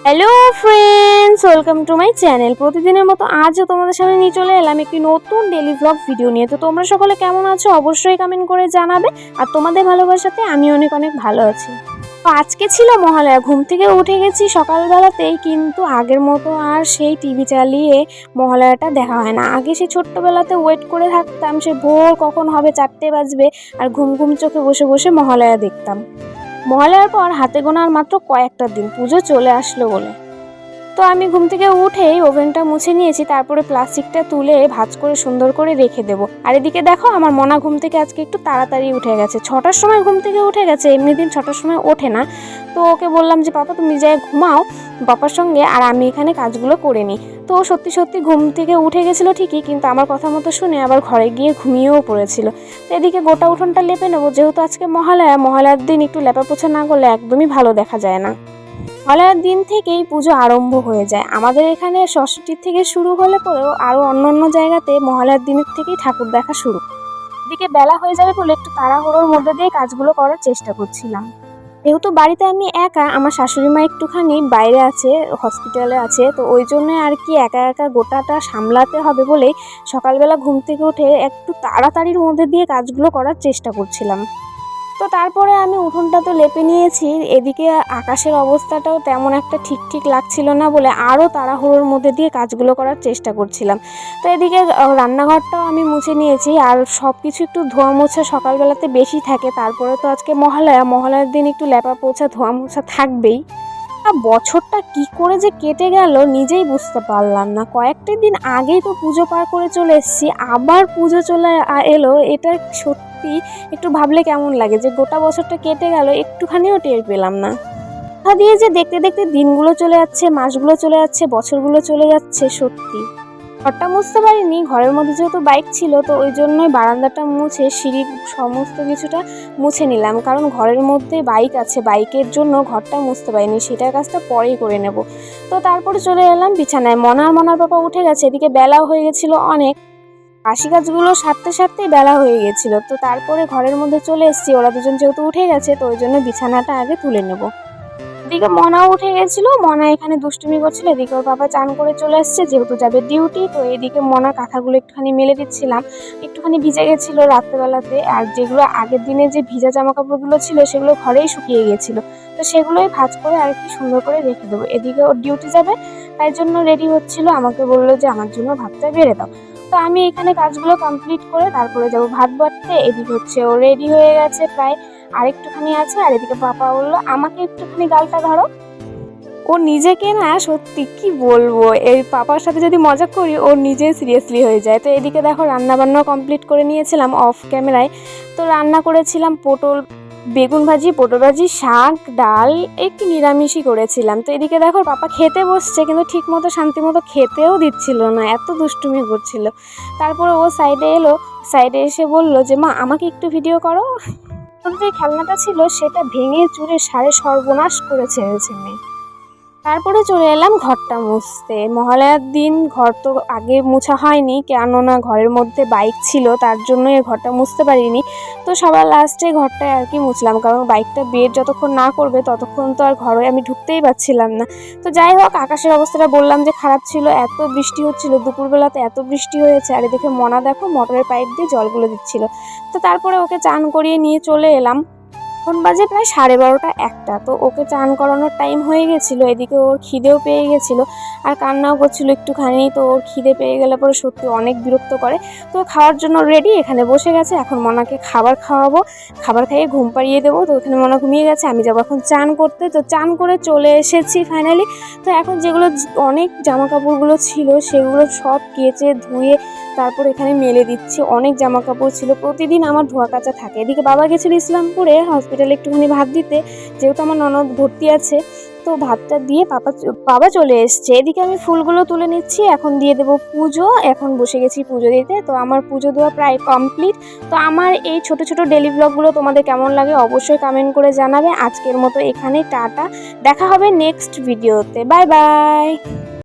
Hello friends, welcome to my channel. প্রতিদিনের মতো আজও তোমাদের সামনে নিয়ে চলে এলাম একটি নতুন ডেলি ব্লগ ভিডিও নিয়ে। তো তোমরা সকলে কেমন আছো অবশ্যই কমেন্ট করে জানাবে। আর তোমাদের ভালোবাসাতে আমি অনেক অনেক ভালো আছি। তো আজকে ছিল মহালয়া, ঘুম থেকে উঠে গেছি সকালবেলাতেই, কিন্তু আগের মতো আর সেই টিভি চালিয়ে মহালয়াটা দেখা হয় না। আগে সেই ছোট্টবেলাতে ওয়েট করে থাকতাম, সে ভোর কখন হবে 4টে বাজবে, আর ঘুম ঘুম চোখে বসে বসে মহালয়া দেখতাম। মহালয়ার পর হাতে গোনা আর মাত্র কয়েকটা দিন পুজো চলে আসলো বলে। তো আমি ঘুম থেকে উঠেই ওভেনটা মুছে নিয়েছি, তারপরে প্লাস্টিকটা তুলে ভাঁজ করে সুন্দর করে রেখে দেবো। আর এদিকে দেখো আমার মনা ঘুম থেকে আজকে একটু তাড়াতাড়ি উঠে গেছে, 6টার সময় ঘুম থেকে উঠে গেছে। এমনি দিন 6টার সময় ওঠে না। তো ওকে বললাম যে পাপা তুমি যাই ঘুমাও বাবার সঙ্গে, আর আমি এখানে কাজগুলো করে নিই। তো ও সত্যি সত্যি ঘুম থেকে উঠে গেছিলো ঠিকই, কিন্তু আমার কথা মতো শুনে আবার ঘরে গিয়ে ঘুমিয়েও পড়েছিল। তো এদিকে গোটা উঠোনটা লেপে নেবো, যেহেতু আজকে মহালয়ার দিন একটু লেপা পোছা না করলে একদমই ভালো দেখা যায় না। মহালয়ার দিন থেকেই পুজো আরম্ভ হয়ে যায় আমাদের এখানে। ষষ্ঠীর থেকে শুরু হলে পরেও আরও অন্য জায়গাতে মহালয়ার দিনের থেকেই ঠাকুর দেখা শুরু। এদিকে বেলা হয়ে যাবে বলে একটু তাড়াহুড়োর মধ্যে দিয়ে কাজগুলো করার চেষ্টা করছিলাম। যেহেতু বাড়িতে আমি একা, আমার শাশুড়ি মা একটুখানি বাইরে আছে, হসপিটালে আছে, তো ওই জন্য আর কি একা একা গোটাটা সামলাতে হবে বলেই সকালবেলা ঘুম থেকে উঠে একটু তাড়াতাড়ির মধ্যে দিয়ে কাজগুলো করার চেষ্টা করছিলাম। তো তারপরে আমি উঠোনটা তো লেপে নিয়েছি, এদিকে আকাশের অবস্থাটাও তেমন একটা ঠিক লাগছিল না বলে আরও তাড়াহুড়োর মধ্যে দিয়ে কাজগুলো করার চেষ্টা করছিলাম। তো এদিকে রান্নাঘরটাও আমি মুছে নিয়েছি, আর সব কিছু একটু ধোয়া মোছা সকালবেলাতে বেশি থাকে। তারপরে তো আজকে মহালয়ার দিন একটু লেপা পোছা ধোয়া মোছা থাকবেই। আর বছরটা কি করে যে কেটে গেল নিজেই বুঝতে পারলাম না। কয়েকটা দিন আগেই তো পুজো পার করে চলে এসেছি, আবার পুজো চলে এলো। এটা সত্যি একটু ভাবলে কেমন লাগে যে গোটা বছরটা কেটে গেল, একটুখানিও টের পেলাম না। কথা দিয়ে যে দেখতে দেখতে দিনগুলো চলে যাচ্ছে, মাসগুলো চলে যাচ্ছে, বছরগুলো চলে যাচ্ছে। সত্যি ঘরটা মুছতে পারিনি, ঘরের মধ্যে যেহেতু বাইক ছিল তো ওই জন্যই বারান্দাটা মুছে সিঁড়ির সমস্ত কিছুটা মুছে নিলাম, কারণ ঘরের মধ্যে বাইক আছে, বাইকের জন্য ঘরটা মুছতে পারিনি, সেটার কাজটা পরেই করে নেব। তো তারপরে চলে এলাম বিছানায়। মনার পাপা উঠে গেছে, এদিকে বেলাও হয়ে গেছিলো অনেক। বাসি কাজগুলো সারতেই বেলা হয়ে গেছিলো। তো তারপরে ঘরের মধ্যে চলে এসেছি, ওরা দুজন যেহেতু উঠে গেছে তো ওই জন্য বিছানাটা আগে তুলে নেব। এদিকে মনাও উঠে গেছিল, মনা এখানে দুষ্টুমি করছিল। এদিকে ওর বাবা চান করে চলে এসছে, যেহেতু যাবে ডিউটি। তো এদিকে মনার কাঁথাগুলো একটুখানি মেলে দিচ্ছিলাম, একটুখানি ভিজে গেছিল রাত্রেবেলাতে। আর যেগুলো আগের দিনে যে ভিজা জামা কাপড়গুলো ছিল সেগুলো ঘরেই শুকিয়ে গেছিল, তো সেগুলোই ভাঁজ করে আর কি সুন্দর করে রেখে দেবো। এদিকে ওর ডিউটি যাবে, তাই জন্য রেডি হচ্ছিল, আমাকে বললো যে আমার জন্য ভাতটা বেড়ে দাও। তো আমি এখানে কাজগুলো কমপ্লিট করে তারপরে যাবো ভাত বাড়তে। এদিকে হচ্ছে ও রেডি হয়ে গেছে প্রায়, আর একটুখানি আছে। আর এদিকে পাপা বললো আমাকে একটুখানি গালটা ধরো। ও নিজেকে না সত্যি কি বলবো, এই পাপার সাথে যদি মজা করি ও নিজে সিরিয়াসলি হয়ে যায়। তো এদিকে দেখো রান্না বান্না কমপ্লিট করে নিয়েছিলাম অফ ক্যামেরায়। তো রান্না করেছিলাম বেগুন ভাজি, পটল ভাজি, শাক, ডাল, একটু নিরামিষই করেছিলাম। তো এদিকে দেখো পাপা খেতে বসছে, কিন্তু ঠিক মতো শান্তি মতো খেতেও দিচ্ছিল না, এত দুষ্টুমি করছিল। তারপরে ও সাইডে এসে বলল যে মা আমাকে একটু ভিডিও করো। যে খেলনাটা ছিল সেটা ভেঙে চুরে সারে সর্বনাশ করে ছেড়েছে মেয়ে। তারপরে চলে এলাম ঘরটা মুছতে। মহালয়ার দিন ঘর তো আগে মোছা হয়নি, কেননা ঘরের মধ্যে বাইক ছিল, তার জন্য এই ঘরটা মুছতে পারিনি। তো সবার লাস্টে ঘরটায় আর কি মুছলাম, কারণ বাইকটা বের যতক্ষণ না করবে ততক্ষণ তো আর ঘরে আমি ঢুকতেই পারছিলাম না। তো যাই হোক, আকাশের অবস্থাটা বললাম যে খারাপ ছিল, এত বৃষ্টি হচ্ছিল, দুপুরবেলাতে এত বৃষ্টি হয়েছে। আর এদিকে মনা দেখো মোটরের পাইপ দিয়ে জলগুলো দিচ্ছিল। তো তারপরে ওকে চান করিয়ে নিয়ে চলে এলাম। এখন বাজে প্রায় 12:30 1টা। তো ওকে চান করানোর টাইম হয়ে গেছিলো, এদিকে ওর খিদেও পেয়ে গেছিলো আর কান্নাও করছিলো একটুখানি। তো ওর খিদে পেয়ে গেলে পরে সত্যি অনেক বিরক্ত করে। তো খাওয়ার জন্য রেডি, এখানে বসে গেছে। এখন মনাকে খাবার খাওয়াবো, খাবার খাইয়ে ঘুম পাড়িয়ে দেবো। তো ওখানে মনা ঘুমিয়ে গেছে, আমি যাবো এখন চান করতে। তো চান করে চলে এসেছি ফাইনালি। তো এখন যেগুলো অনেক জামা কাপড়গুলো ছিল সেগুলো সব কেচে ধুয়ে তারপর এখানে মেলে দিচ্ছি। অনেক জামা কাপড় ছিল, প্রতিদিন আমার ধোয়া কাচা থাকে। এদিকে বাবা গেছিল ইসলামপুরে হসপিটালে একটুখানি ভাত দিতে, যেহেতু আমার ননদ ভর্তি আছে। তো ভাতটা দিয়ে বাবা চলে এসছে। এদিকে আমি ফুলগুলো তুলে নিচ্ছি, এখন দিয়ে দেবো পুজো। এখন বসে গেছি পুজো দিতে। তো আমার পুজো দেওয়া প্রায় কমপ্লিট। তো আমার এই ছোট ডেলি ব্লগগুলো তোমাদের কেমন লাগে অবশ্যই কমেন্ট করে জানাবে। আজকের মতো এখানে টাটা, দেখা হবে নেক্সট ভিডিওতে, বাই বাই।